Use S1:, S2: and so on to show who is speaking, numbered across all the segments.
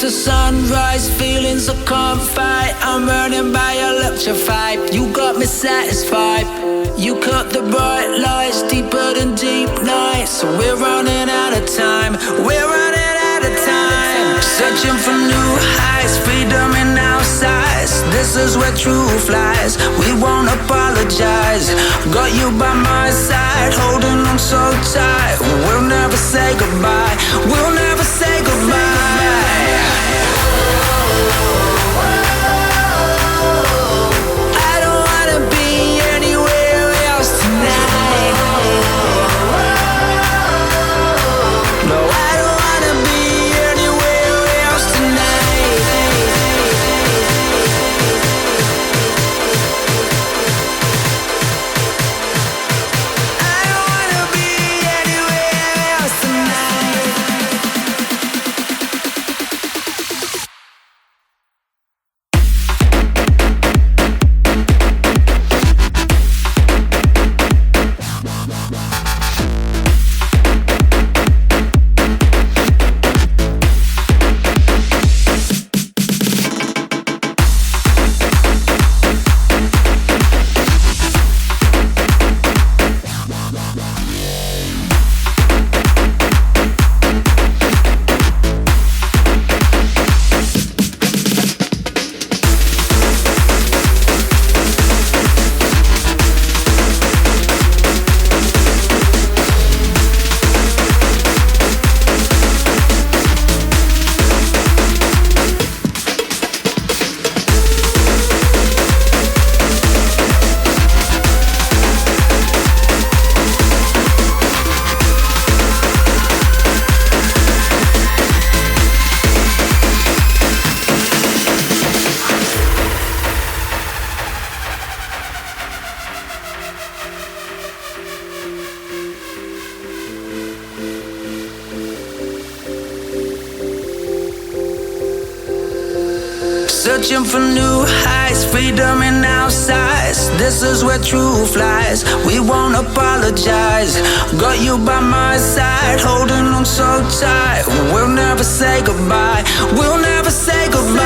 S1: to sunrise, feelings I can't fight. I'm burning by electrified. You got me satisfied. You cut the bright lights deeper than deep nights. So we're running out of time. We're running out of time. Searching for new heights, freedom in our sights. This is where truth lies. We won't apologize. Got you by my side, holding on so tight. We'll never say goodbye. We'll never say goodbye. I don't wanna be anywhere else tonight. No, I don't wanna be anywhere else tonight. I don't wanna be anywhere else tonight. Searching for new heights, freedom in our sights. This is where truth lies. We won't apologize. Got you by my side, holding on so tight. We'll never say goodbye. We'll never say goodbye.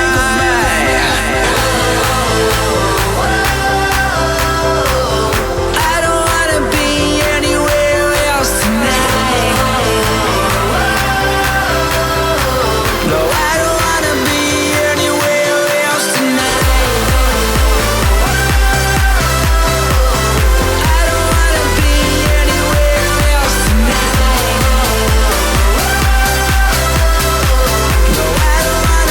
S1: I don't wanna be anywhere else tonight. No, I don't wanna be anywhere else tonight. I don't wanna be anywhere else tonight. No, I don't wanna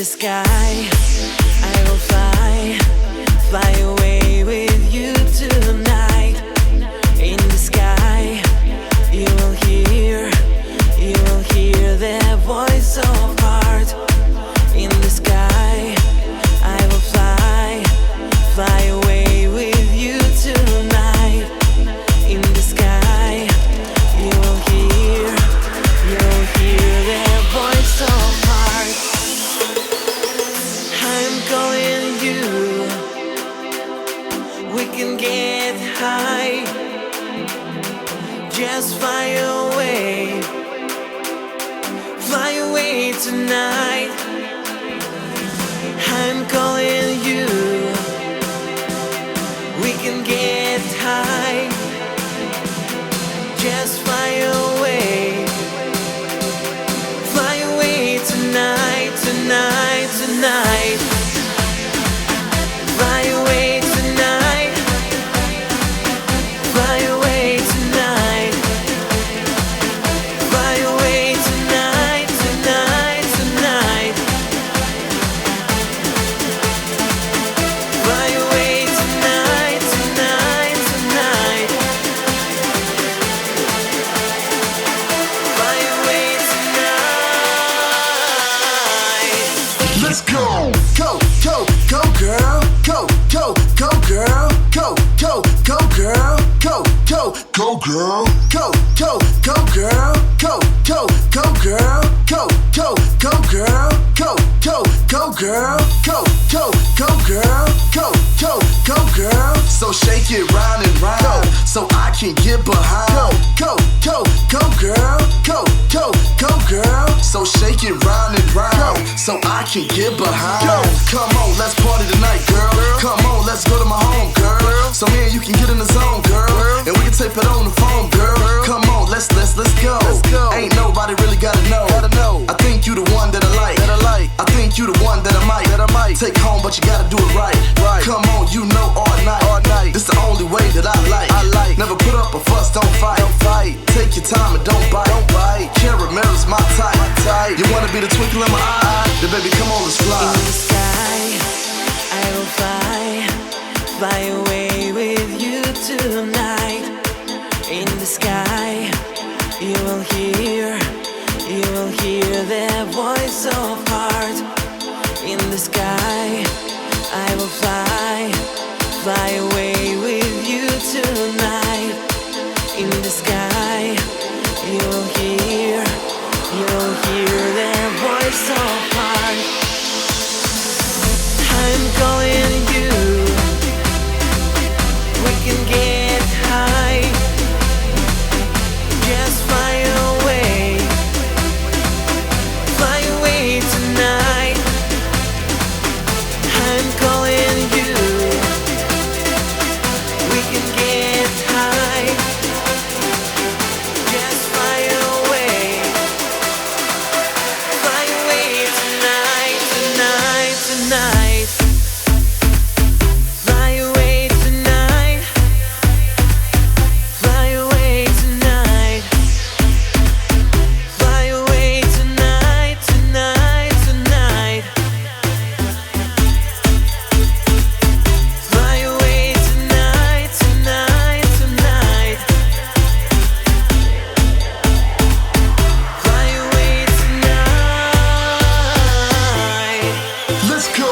S1: sky, I will fly, fly away with you tonight. In the sky, you will hear their voice of heart. In the sky, I will fly, fly away with you tonight. In the sky, you will hear their voice of heart. I'm calling you, we can get high, just fly away tonight. I'm calling you, we can get high, just fly away tonight, tonight, tonight. Fly away tonight, fly away tonight, fly away tonight, tonight, tonight. Fly away tonight, tonight, tonight. Fly away tonight.
S2: Let's go, go, go, go, girl, go, go, go, girl, go, go, go, girl, go, go, go, girl, go, go, go, girl, go, go, go, girl, go, go, go, girl, go, go, go, girl, go, go, go, girl, go, go, go, girl. So shake it round and round, so I can get behind. Go, go, go, girl, go, go, go, girl. So shake it round and round, so I can get behind. Come on, let's party tonight, girl. Come on, let's go to my home, girl. So me and you can get in the zone, girl, and we can tape it on the phone, girl. Come on, let's go. Ain't nobody really gotta know. I think you the one that I like. I think you the one that I might take home, but you gotta do it right. Come on, you know all night. This the only way that I like. Never put up a fuss, don't fight. Take your time and don't bite. Caramel's my type. You wanna be the twinkle in my eye? Then baby, come on, let's fly.
S1: In the sky, I will fly away with you tonight. In the sky, you will hear their voice of heart. In the sky, I will fly away with you tonight. In the sky, you will hear their voice of heart. I'm calling you, we can get high, just fly away tonight. I'm calling you, we can get high, just fly away tonight, tonight, tonight. Fly away tonight, fly away tonight, fly away tonight, tonight, tonight. Fly away tonight, tonight, tonight. Fly away tonight.
S2: Let's go.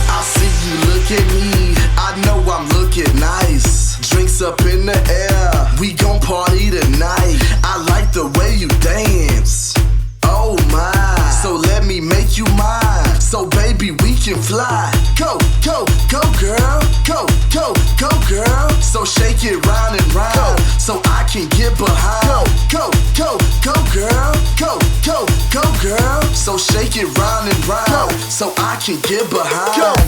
S2: I see you look at me, I know I'm looking nice. Drinks up in the air, we gon' party tonight. I like the way you dance, oh my. So let me make you mine, so baby we can fly. Go, go, go, girl, go, go, go, girl. So shake it round and round, so I can get behind. Go, go, go, girl, go, go, go, girl. So shake it round and round, so I can get behind.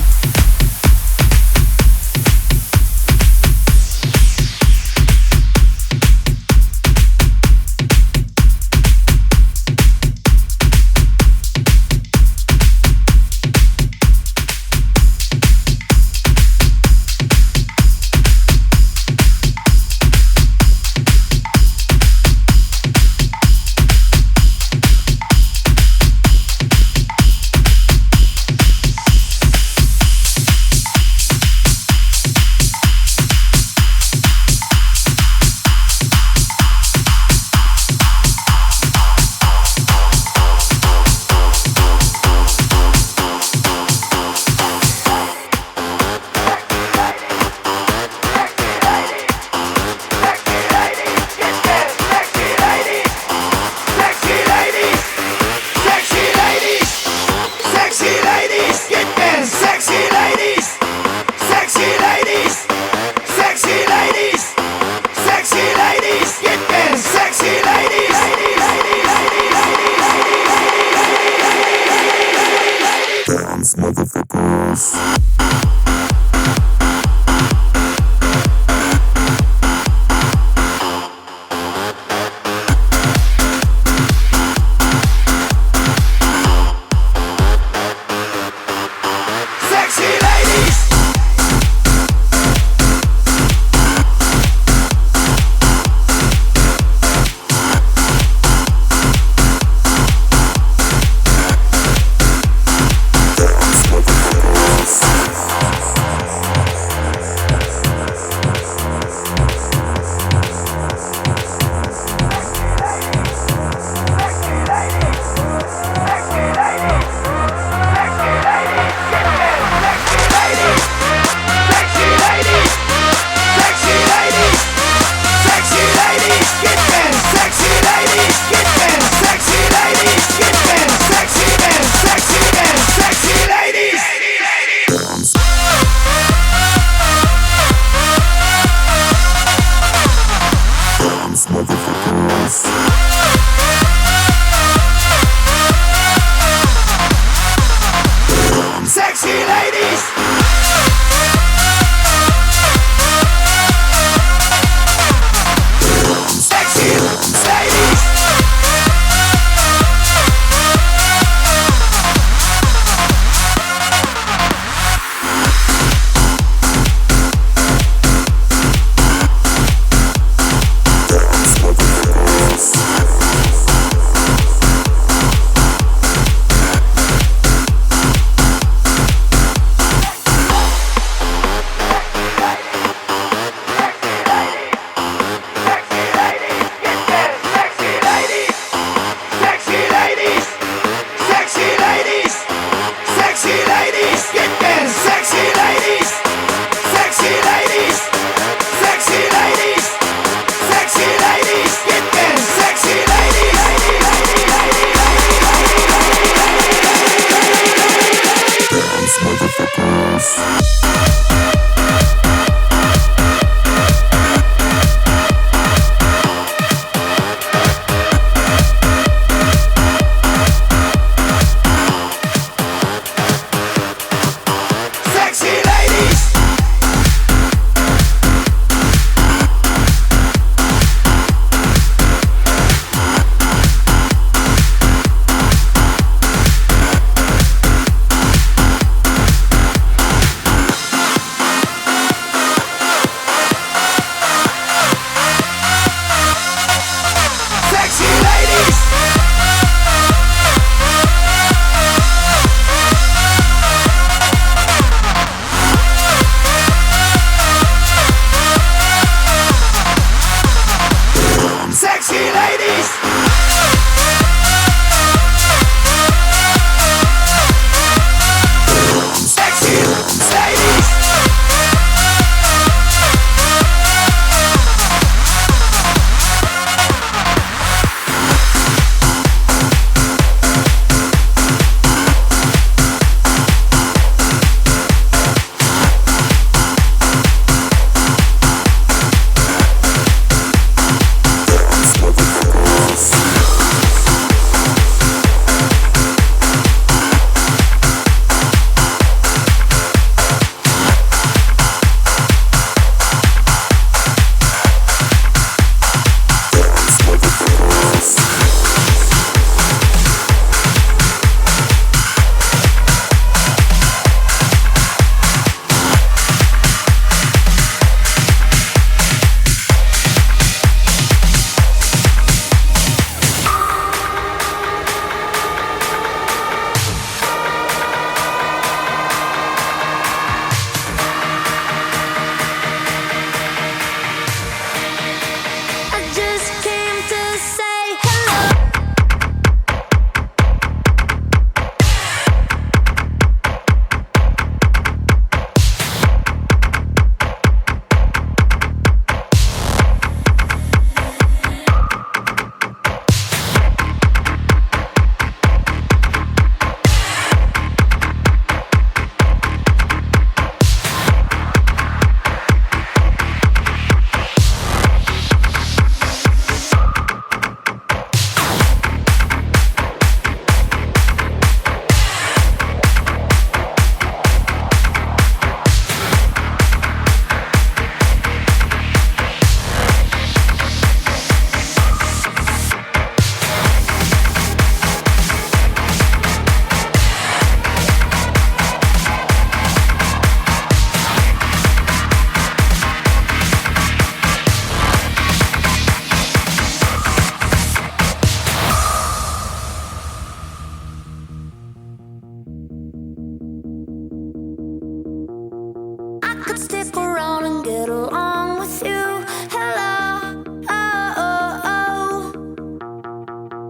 S3: could stick around and get along with you. Hello, oh, oh, oh.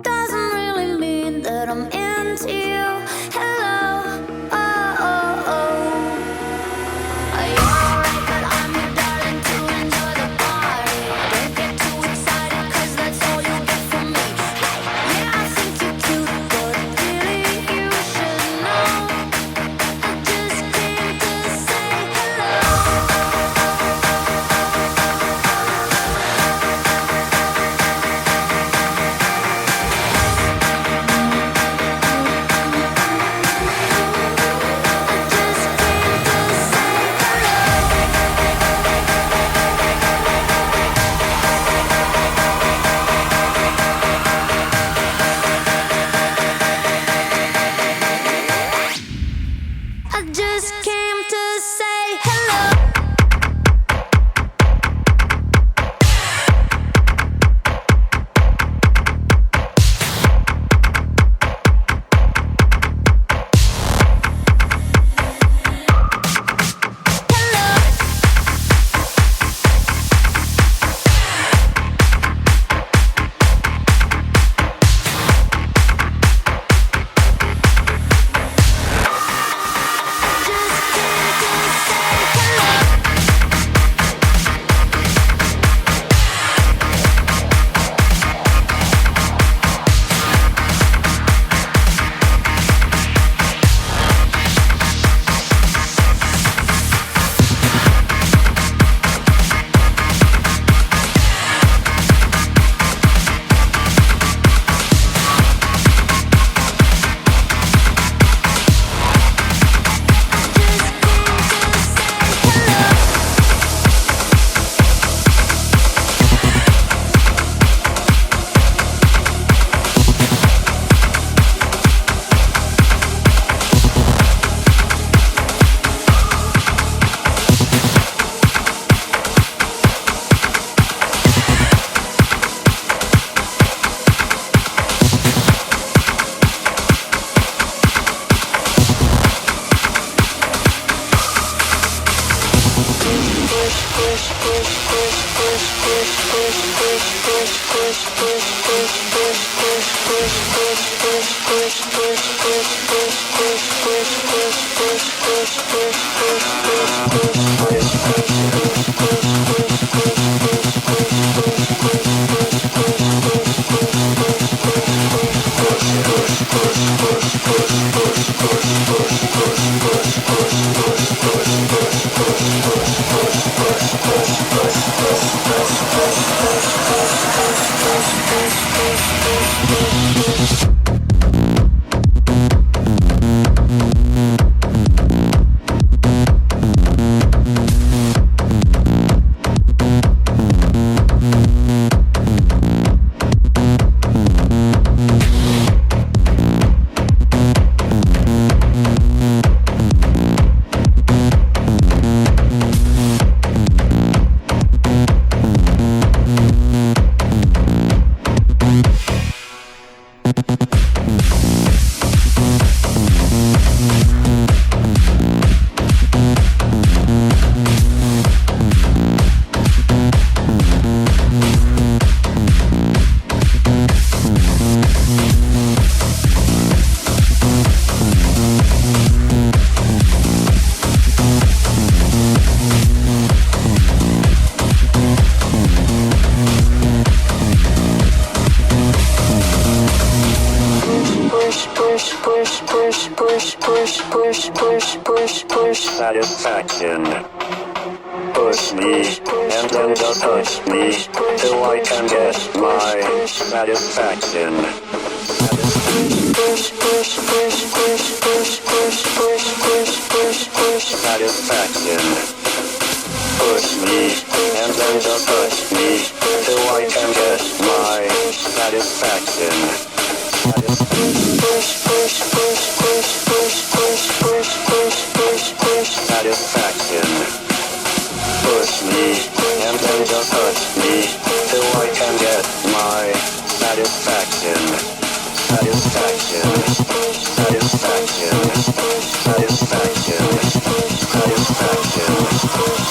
S3: Doesn't really mean that I'm into you. Hello, oh, oh, oh. Are you alright that I'm your darling to enjoy the party? Don't get too excited, cause that's all you get from me. Hey, yeah, I think you're cute, but really you should know I just came to say hello. I just came to say hello.
S4: Satisfaction. Push me, and then just touch me, till I can get my satisfaction. Satisfaction. Push me, and then just touch me, till I can get my satisfaction. Satisfaction. Push me, and then just touch me, till I can get my satisfaction. Satisfaction. Satisfaction. Satisfaction. Satisfaction.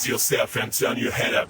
S5: Brace yourself and turn your head up.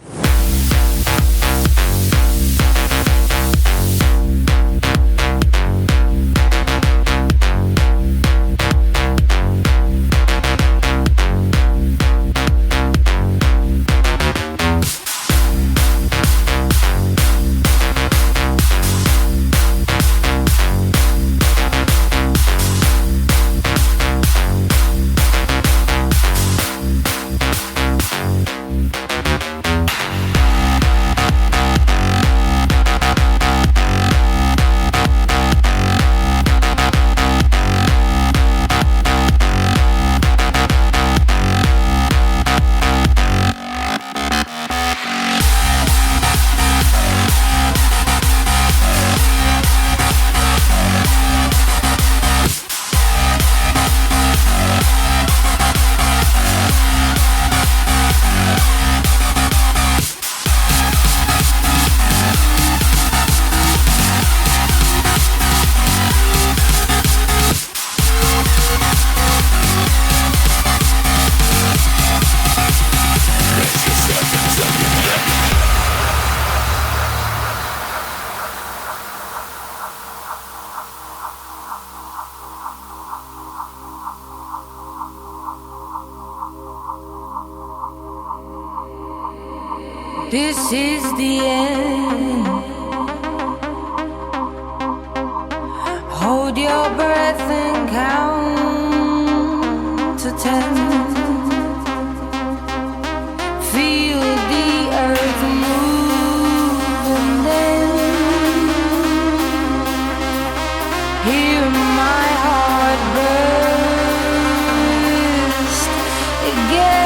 S1: This is the end. Hold your breath and count to 10. Feel the earth move and then hear my heart burst again.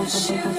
S3: push you.